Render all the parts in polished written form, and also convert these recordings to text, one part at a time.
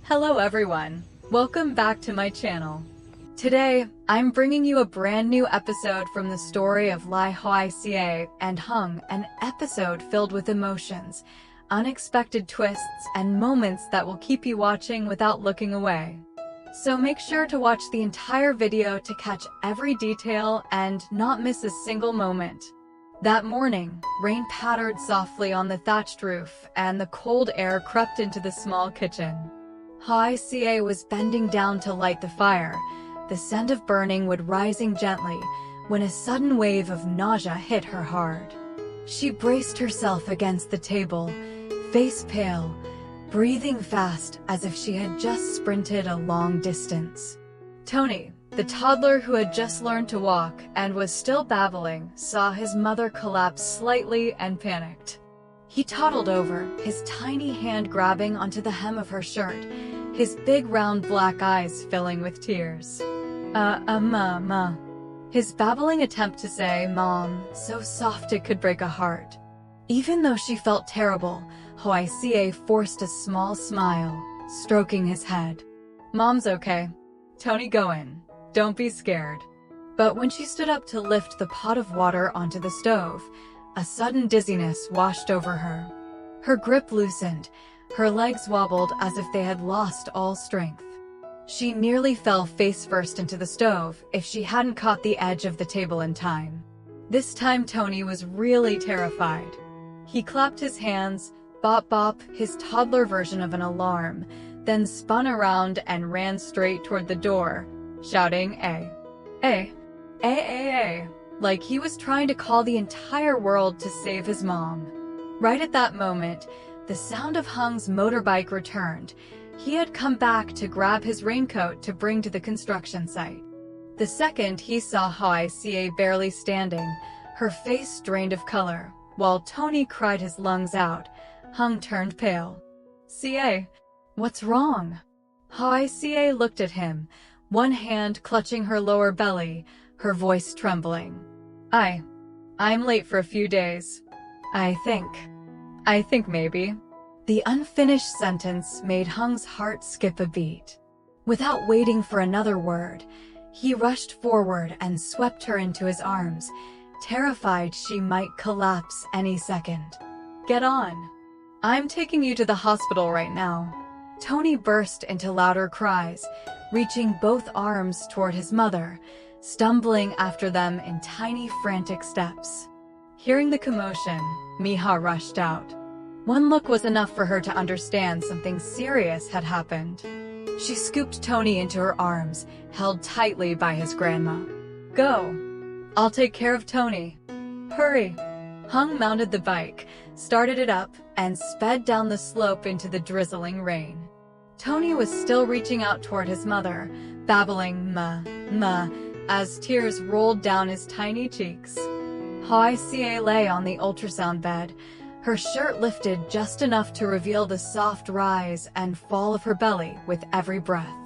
Hello everyone, welcome back to my channel. Today, I'm bringing you a brand new episode from the story of Ly Hoai Ca and Hung, an episode filled with emotions, unexpected twists, and moments that will keep you watching without looking away. So make sure to watch the entire video to catch every detail and not miss a single moment. That morning, rain pattered softly on the thatched roof and the cold air crept into the small kitchen. Hoai Ca was bending down to light the fire, the scent of burning wood rising gently, when a sudden wave of nausea hit her hard. She braced herself against the table, face pale, breathing fast as if she had just sprinted a long distance. Tony, the toddler who had just learned to walk and was still babbling, saw his mother collapse slightly and panicked. He toddled over, his tiny hand grabbing onto the hem of her shirt, his big round black eyes filling with tears. Ma. His babbling attempt to say, Mom, so soft it could break a heart. Even though she felt terrible, Hoai Ca forced a small smile, stroking his head. Mom's okay. Tony, go in. Don't be scared. But when she stood up to lift the pot of water onto the stove, a sudden dizziness washed over her. Her grip loosened, her legs wobbled as if they had lost all strength. She nearly fell face first into the stove if she hadn't caught the edge of the table in time. This time Tony was really terrified. He clapped his hands, bop bop, his toddler version of an alarm, then spun around and ran straight toward the door, shouting, A, like he was trying to call the entire world to save his mom. Right at that moment, the sound of Hung's motorbike returned. He had come back to grab his raincoat to bring to the construction site. The second he saw Hoai Ca barely standing, her face drained of color, while Tony cried his lungs out, Hung turned pale. Ca, what's wrong? Hoai Ca looked at him, one hand clutching her lower belly, her voice trembling. I'm late for a few days. I think maybe. The unfinished sentence made Hung's heart skip a beat. Without waiting for another word, he rushed forward and swept her into his arms, terrified she might collapse any second. Get on. I'm taking you to the hospital right now. Tony burst into louder cries, reaching both arms toward his mother, stumbling after them in tiny frantic steps. Hearing the commotion, Miha rushed out. One look was enough for her to understand something serious had happened. She scooped Tony into her arms, held tightly by his grandma. Go. I'll take care of Tony. Hurry. Hung mounted the bike, started it up, and sped down the slope into the drizzling rain. Tony was still reaching out toward his mother, babbling ma, as tears rolled down his tiny cheeks. Hoai Ca lay on the ultrasound bed, her shirt lifted just enough to reveal the soft rise and fall of her belly with every breath.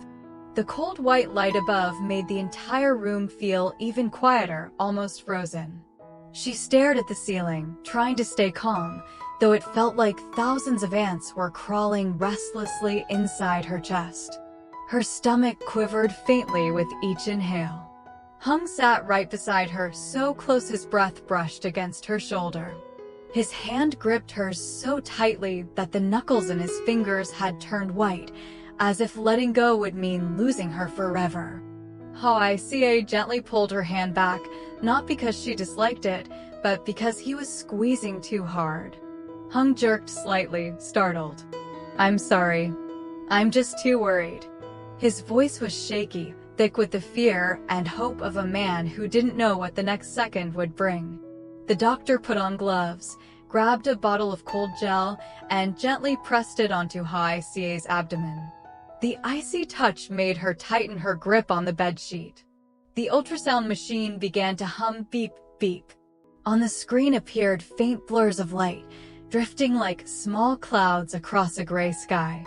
The cold white light above made the entire room feel even quieter, almost frozen. She stared at the ceiling, trying to stay calm, though it felt like thousands of ants were crawling restlessly inside her chest. Her stomach quivered faintly with each inhale. Hung sat right beside her, so close his breath brushed against her shoulder. His hand gripped hers so tightly that the knuckles in his fingers had turned white, as if letting go would mean losing her forever. Hoai Ca gently pulled her hand back, not because she disliked it, but because he was squeezing too hard. Hung jerked slightly, startled. I'm sorry. I'm just too worried. His voice was shaky, thick with the fear and hope of a man who didn't know what the next second would bring. The doctor put on gloves, grabbed a bottle of cold gel, and gently pressed it onto Hoai Ca's abdomen. The icy touch made her tighten her grip on the bedsheet. The ultrasound machine began to hum beep, beep. On the screen appeared faint blurs of light, drifting like small clouds across a gray sky.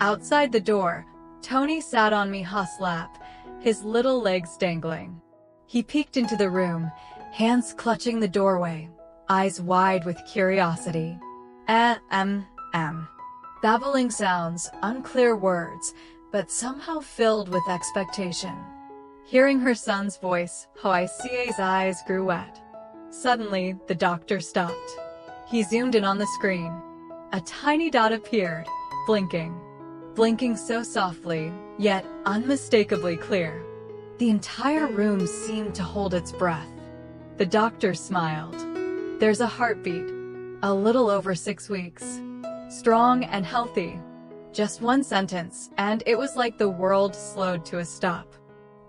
Outside the door, Tony sat on Miha's lap, his little legs dangling. He peeked into the room, hands clutching the doorway, eyes wide with curiosity. babbling sounds, unclear words, but somehow filled with expectation. Hearing her son's voice, Hoài Ca's eyes grew wet. Suddenly, the doctor stopped. He zoomed in on the screen. A tiny dot appeared, blinking. Blinking so softly, yet unmistakably clear. The entire room seemed to hold its breath. The doctor smiled. There's a heartbeat. A little over 6 weeks. Strong and healthy. Just one sentence, and it was like the world slowed to a stop.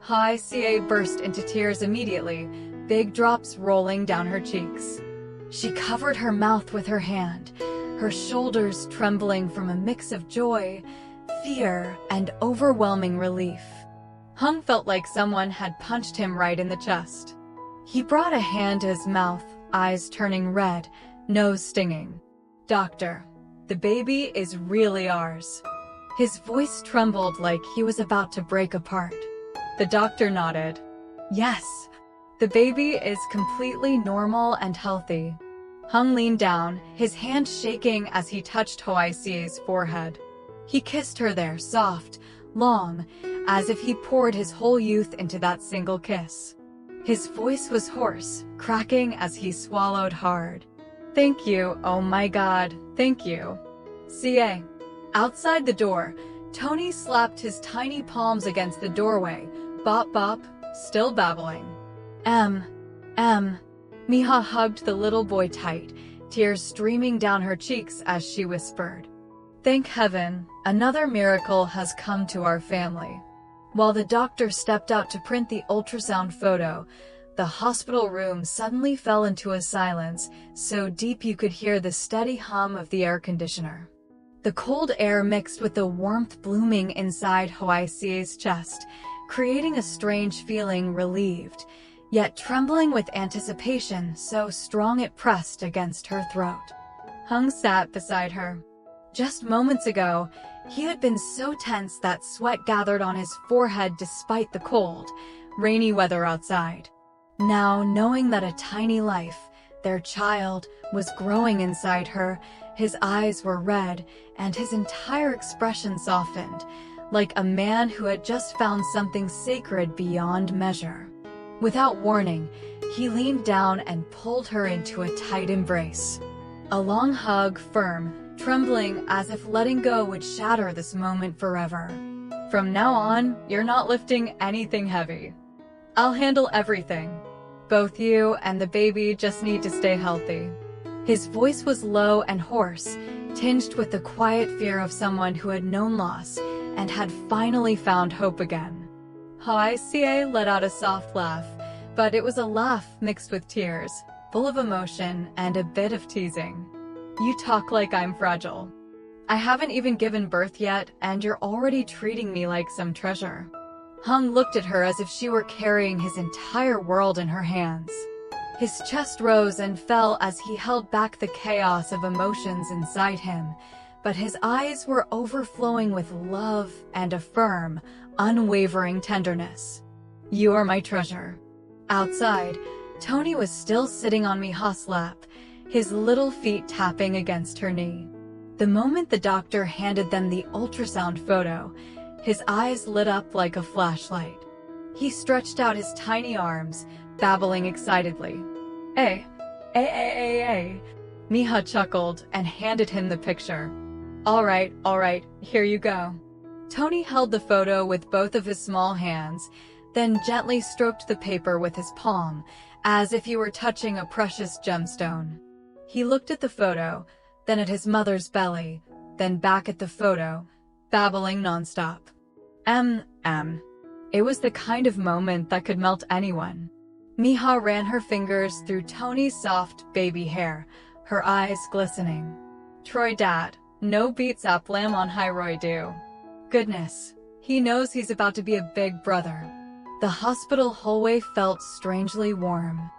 Hoài Ca burst into tears immediately, big drops rolling down her cheeks. She covered her mouth with her hand, her shoulders trembling from a mix of joy, fear, and overwhelming relief. Hung felt like someone had punched him right in the chest. He brought a hand to his mouth, eyes turning red, nose stinging. "Doctor, the baby is really ours." His voice trembled like he was about to break apart. The doctor nodded. "Yes, the baby is completely normal and healthy." Hung leaned down, his hand shaking as he touched Hoài Ca's forehead. He kissed her there, soft, long, as if he poured his whole youth into that single kiss. His voice was hoarse, cracking as he swallowed hard. "Thank you, oh my God, thank you." Ca. Outside the door, Tony slapped his tiny palms against the doorway, bop bop, still babbling. Miha hugged the little boy tight, tears streaming down her cheeks as she whispered, "Thank heaven, another miracle has come to our family." While the doctor stepped out to print the ultrasound photo, the hospital room suddenly fell into a silence so deep you could hear the steady hum of the air conditioner. The cold air mixed with the warmth blooming inside Hoài Ca's chest, creating a strange feeling, relieved, yet trembling with anticipation so strong it pressed against her throat. Hung sat beside her. Just moments ago, he had been so tense that sweat gathered on his forehead despite the cold, rainy weather outside. Now, knowing that a tiny life, their child, was growing inside her, his eyes were red, and his entire expression softened, like a man who had just found something sacred beyond measure. Without warning, he leaned down and pulled her into a tight embrace. A long hug, firm, trembling as if letting go would shatter this moment forever. "From now on, you're not lifting anything heavy. I'll handle everything. Both you and the baby just need to stay healthy." His voice was low and hoarse, tinged with the quiet fear of someone who had known loss and had finally found hope again. Hoài Ca let out a soft laugh, but it was a laugh mixed with tears, full of emotion and a bit of teasing. "You talk like I'm fragile. I haven't even given birth yet, and you're already treating me like some treasure." Hung looked at her as if she were carrying his entire world in her hands. His chest rose and fell as he held back the chaos of emotions inside him, but his eyes were overflowing with love and a firm, unwavering tenderness. "You are my treasure." Outside, Tony was still sitting on Miha's lap, his little feet tapping against her knee. The moment the doctor handed them the ultrasound photo, his eyes lit up like a flashlight. He stretched out his tiny arms, babbling excitedly. Hey. Miha chuckled and handed him the picture. All right, here you go." Tony held the photo with both of his small hands, then gently stroked the paper with his palm, as if he were touching a precious gemstone. He looked at the photo, then at his mother's belly, then back at the photo, babbling nonstop. It was the kind of moment that could melt anyone. Miha ran her fingers through Tony's soft baby hair, her eyes glistening. "Troy dad, no beats up lamb on high Roy do. Goodness, he knows he's about to be a big brother." The hospital hallway felt strangely warm.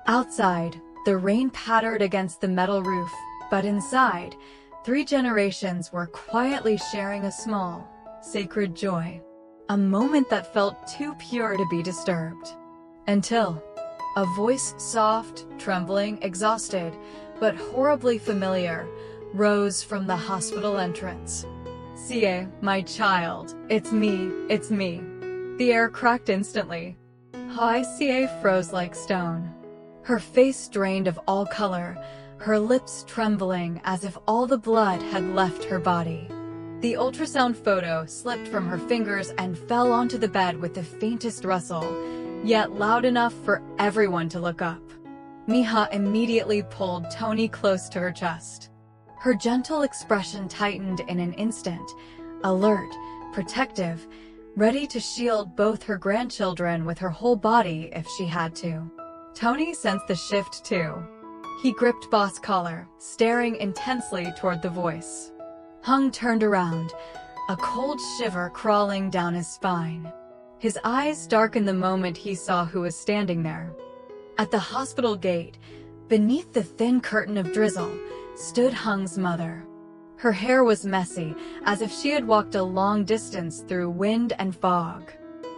Outside, the rain pattered against the metal roof, but inside, 3 generations were quietly sharing a small, sacred joy. A moment that felt too pure to be disturbed. Until a voice, soft, trembling, exhausted, but horribly familiar, rose from the hospital entrance. "Sie, my child, it's me, it's me." The air cracked instantly. Sie froze like stone. Her face drained of all color, her lips trembling as if all the blood had left her body. The ultrasound photo slipped from her fingers and fell onto the bed with the faintest rustle, yet loud enough for everyone to look up. Miha immediately pulled Tony close to her chest. Her gentle expression tightened in an instant, alert, protective, ready to shield both her grandchildren with her whole body if she had to. Tony sensed the shift too. He gripped Boss' collar, staring intensely toward the voice. Hung turned around, a cold shiver crawling down his spine. His eyes darkened the moment he saw who was standing there. At the hospital gate, beneath the thin curtain of drizzle, stood Hung's mother. Her hair was messy, as if she had walked a long distance through wind and fog.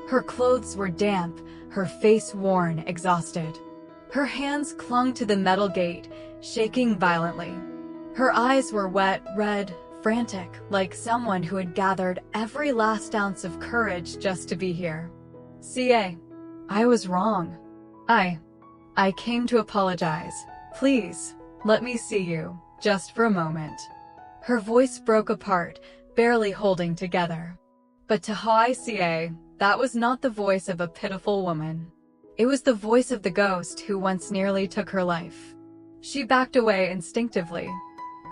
Her clothes were damp, her face worn, exhausted. Her hands clung to the metal gate, shaking violently. Her eyes were wet, red, frantic, like someone who had gathered every last ounce of courage just to be here. "CA, I was wrong. I came to apologize. Please, let me see you, just for a moment." Her voice broke apart, barely holding together. But to Ca, that was not the voice of a pitiful woman. It was the voice of the ghost who once nearly took her life. She backed away instinctively.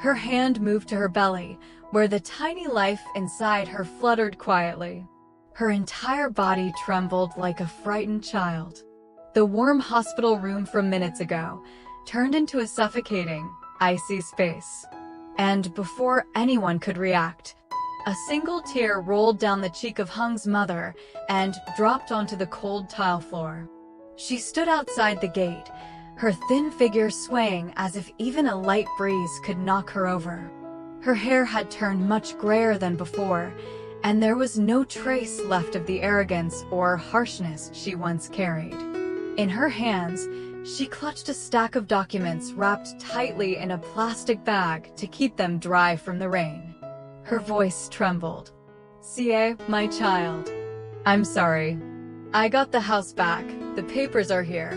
Her hand moved to her belly, where the tiny life inside her fluttered quietly. Her entire body trembled like a frightened child. The warm hospital room from minutes ago turned into a suffocating, icy space. And before anyone could react, a single tear rolled down the cheek of Hung's mother and dropped onto the cold tile floor. She stood outside the gate, her thin figure swaying as if even a light breeze could knock her over. Her hair had turned much grayer than before, and there was no trace left of the arrogance or harshness she once carried. In her hands, she clutched a stack of documents wrapped tightly in a plastic bag to keep them dry from the rain. Her voice trembled. "Ca, my child. I'm sorry. I got the house back. The papers are here.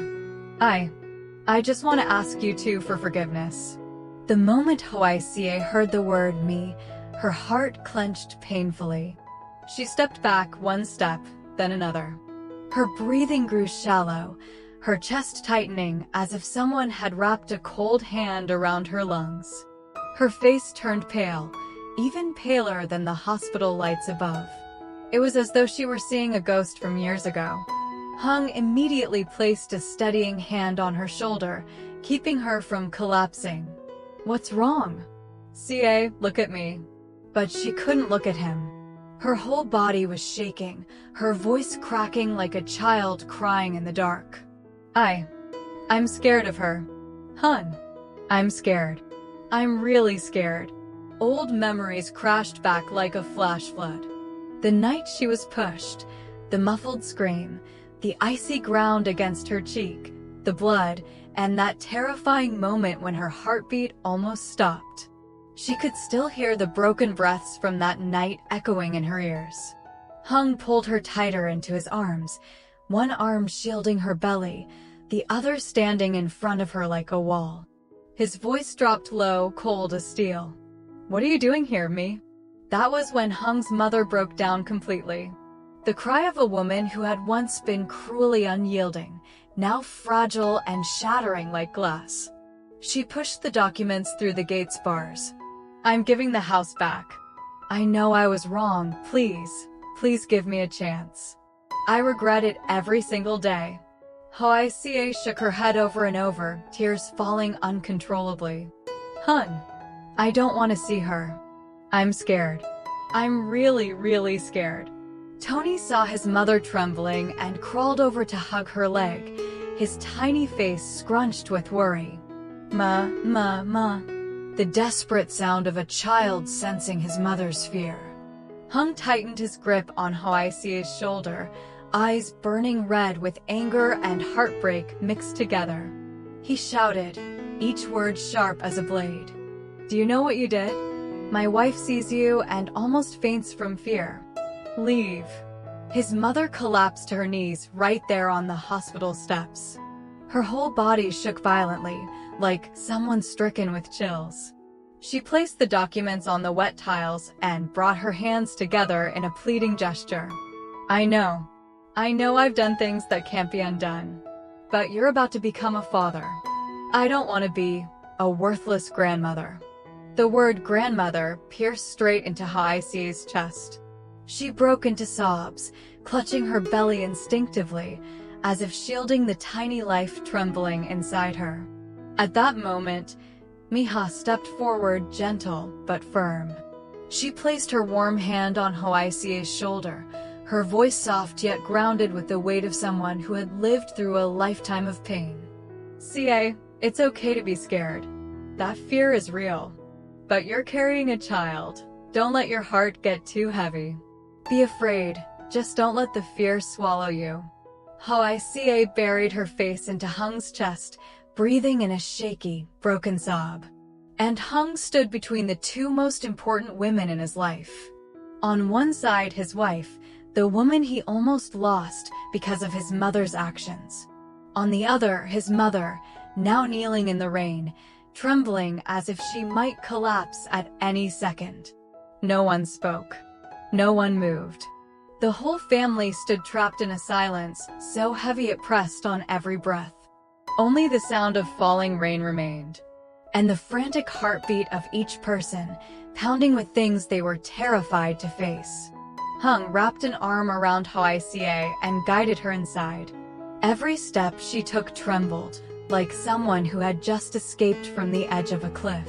I just want to ask you two for forgiveness." The moment Ca heard the word me, her heart clenched painfully. She stepped back one step, then another. Her breathing grew shallow, her chest tightening as if someone had wrapped a cold hand around her lungs. Her face turned pale, even paler than the hospital lights above. It was as though she were seeing a ghost from years ago. Hung immediately placed a steadying hand on her shoulder, keeping her from collapsing. "What's wrong?" "Ca, look at me." But she couldn't look at him. Her whole body was shaking, her voice cracking like a child crying in the dark. I'm scared of her. Hun, I'm scared. I'm really scared." Old memories crashed back like a flash flood. The night she was pushed, the muffled scream, the icy ground against her cheek, the blood, and that terrifying moment when her heartbeat almost stopped. She could still hear the broken breaths from that night echoing in her ears. Hung pulled her tighter into his arms, one arm shielding her belly, the other standing in front of her like a wall. His voice dropped low, cold as steel. "What are you doing here, me?" That was when Hung's mother broke down completely. The cry of a woman who had once been cruelly unyielding, now fragile and shattering like glass. She pushed the documents through the gate's bars. "I'm giving the house back. I know I was wrong. Please give me a chance. I regret it every single day." Ca shook her head over and over, tears falling uncontrollably. "Hun, I don't want to see her. I'm scared. I'm really scared." Tony saw his mother trembling and crawled over to hug her leg, his tiny face scrunched with worry. Ma. The desperate sound of a child sensing his mother's fear. Hung tightened his grip on Ca's shoulder, eyes burning red with anger and heartbreak mixed together. He shouted, each word sharp as a blade. Do you know what you did? My wife sees you and almost faints from fear. Leave. His mother collapsed to her knees right there on the hospital steps. Her whole body shook violently, like someone stricken with chills. She placed the documents on the wet tiles and brought her hands together in a pleading gesture. I know I've done things that can't be undone. But you're about to become a father. I don't want to be a worthless grandmother. The word grandmother pierced straight into Hoài Ca's chest. She broke into sobs, clutching her belly instinctively, as if shielding the tiny life trembling inside her. At that moment, Miha stepped forward, gentle but firm. She placed her warm hand on Hoài Ca's shoulder, her voice soft yet grounded with the weight of someone who had lived through a lifetime of pain. Ca, it's okay to be scared. That fear is real. But you're carrying a child. Don't let your heart get too heavy. Be afraid, just don't let the fear swallow you. Hoài Ca buried her face into Hung's chest, breathing in a shaky, broken sob. And Hung stood between the two most important women in his life. On one side, his wife, the woman he almost lost because of his mother's actions. On the other, his mother, now kneeling in the rain, trembling as if she might collapse at any second. No one spoke. No one moved. The whole family stood trapped in a silence so heavy it pressed on every breath. Only the sound of falling rain remained, and the frantic heartbeat of each person, pounding with things they were terrified to face. Hung wrapped an arm around Hoài Ca and guided her inside. Every step she took trembled, like someone who had just escaped from the edge of a cliff.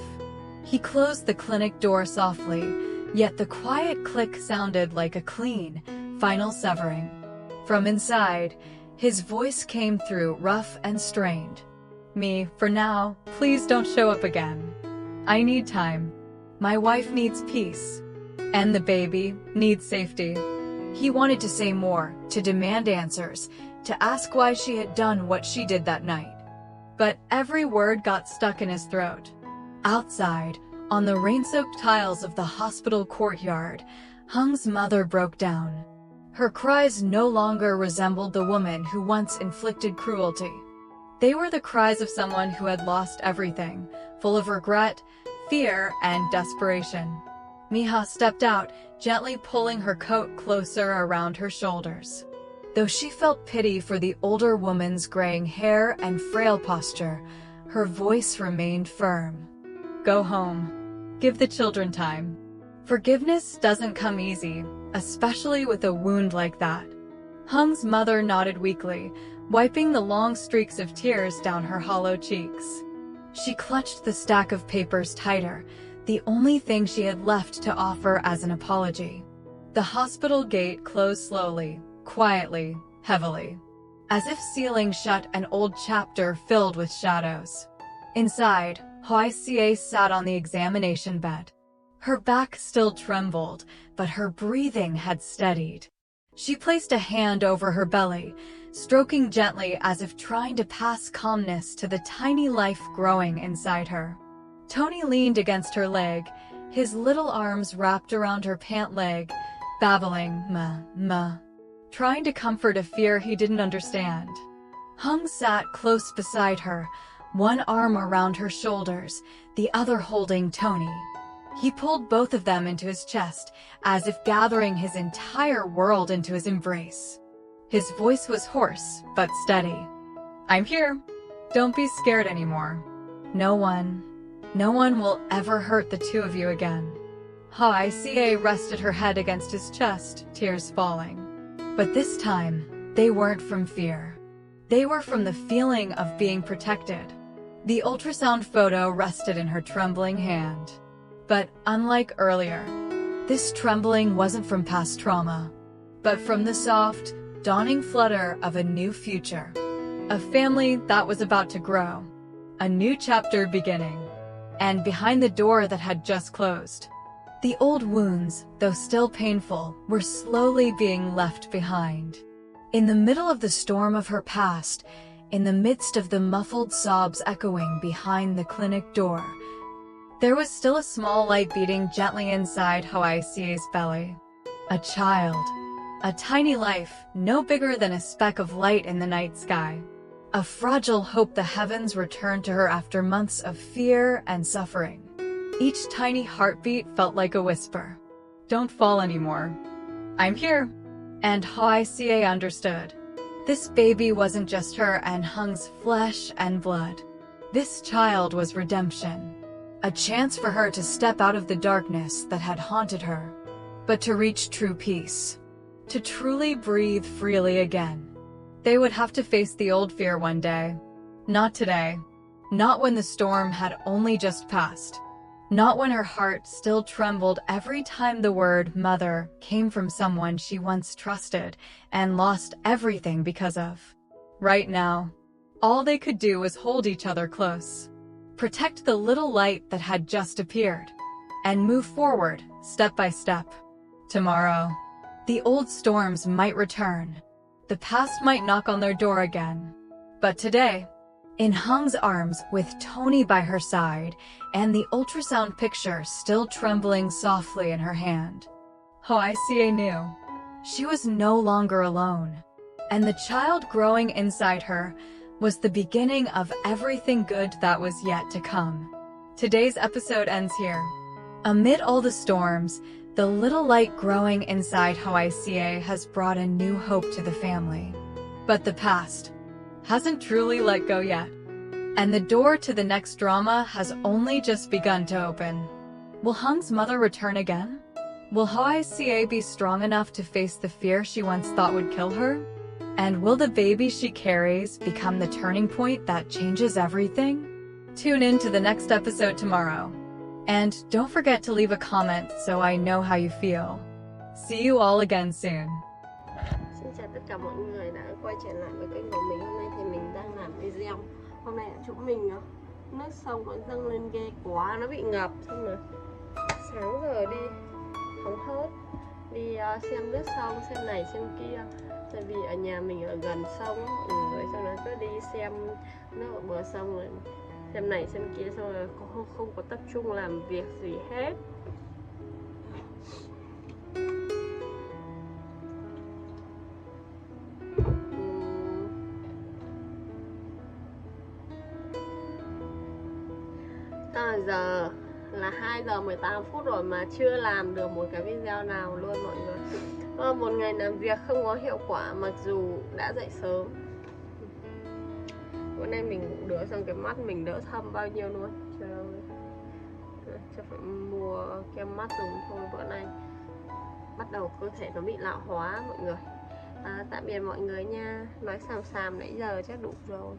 He closed the clinic door softly, yet the quiet click sounded like a clean, final severing. From inside, his voice came through rough and strained. Me, for now, please don't show up again. I need time. My wife needs peace. And the baby needs safety. He wanted to say more, to demand answers, to ask why she had done what she did that night. But every word got stuck in his throat. Outside, on the rain-soaked tiles of the hospital courtyard, Hung's mother broke down. Her cries no longer resembled the woman who once inflicted cruelty. They were the cries of someone who had lost everything, full of regret, fear, and desperation. Miha stepped out, gently pulling her coat closer around her shoulders. Though she felt pity for the older woman's graying hair and frail posture, her voice remained firm. Go home. Give the children time. Forgiveness doesn't come easy, especially with a wound like that. Hung's mother nodded weakly, wiping the long streaks of tears down her hollow cheeks. She clutched the stack of papers tighter, the only thing she had left to offer as an apology. The hospital gate closed slowly, quietly, heavily, as if sealing shut an old chapter filled with shadows. Inside, Hoài Ca sat on the examination bed. Her back still trembled, but her breathing had steadied. She placed a hand over her belly, stroking gently as if trying to pass calmness to the tiny life growing inside her. Tony leaned against her leg, his little arms wrapped around her pant leg, babbling, ma, trying to comfort a fear he didn't understand. Hung sat close beside her, one arm around her shoulders, the other holding Tony. He pulled both of them into his chest, as if gathering his entire world into his embrace. His voice was hoarse, but steady. I'm here. Don't be scared anymore. No one will ever hurt the two of you again. Hoài Ca rested her head against his chest, tears falling. But this time, they weren't from fear. They were from the feeling of being protected. The ultrasound photo rested in her trembling hand. But unlike earlier, this trembling wasn't from past trauma, but from the soft, dawning flutter of a new future. A family that was about to grow. A new chapter beginning. And behind the door that had just closed, the old wounds, though still painful, were slowly being left behind. In the middle of the storm of her past, in the midst of the muffled sobs echoing behind the clinic door, There was still a small light beating gently inside Hoài Ca's belly. A child. A tiny life, no bigger than a speck of light in the night sky. A fragile hope the heavens returned to her after months of fear and suffering. Each tiny heartbeat felt like a whisper. Don't fall anymore. I'm here. And Hoài Ca understood. This baby wasn't just her and Hung's flesh and blood. This child was redemption. A chance for her to step out of the darkness that had haunted her, but to reach true peace. To truly breathe freely again. They would have to face the old fear one day. Not today. Not when the storm had only just passed. Not when her heart still trembled every time the word mother came from someone she once trusted and lost everything because of. Right now, all they could do was hold each other close. Protect the little light that had just appeared. And move forward, step by step. Tomorrow, the old storms might return. The past might knock on their door again. But today, in Hung's arms with Tony by her side and the ultrasound picture still trembling softly in her hand, Hoài Ca knew she was no longer alone. And the child growing inside her was the beginning of everything good that was yet to come. Today's episode ends here. Amid all the storms, the little light growing inside Hoài Ca has brought a new hope to the family. But the past hasn't truly let go yet. And the door to the next drama has only just begun to open. Will Hung's mother return again? Will Hoài Ca be strong enough to face the fear she once thought would kill her? And will the baby she carries become the turning point that changes everything? Tune in to the next episode tomorrow. And don't forget to leave a comment so I know how you feel. See you all again soon. Xin chào tất cả mọi người đã quay trở lại với kênh của mình. Hôm nay thì mình đang làm video. Hôm nay ở chỗ mình nước sông nó dâng lên ghê quá, nó bị ngập. Xong rồi sáng giờ đi hóng hớt đi xem nước sông, xem này xem kia. Tại vì ở nhà mình ở gần sông mọi người, xong rồi cứ đi xem nước ở bờ sông rồi xem này xem kia, xong rồi không có tập trung làm việc gì hết. Giờ là 2 giờ 18 phút rồi mà chưa làm được một cái video nào luôn mọi người. Một ngày làm việc không có hiệu quả mặc dù đã dậy sớm. Bữa nay mình ngủ đỡ xong cái mắt mình đỡ thâm bao nhiêu luôn. Trời ơi, chắc phải mua kem mắt dùng thôi. Bữa nay bắt đầu cơ thể nó bị lão hóa mọi người. Tạm biệt mọi người nha. Nói xàm xàm nãy giờ chắc đủ rồi.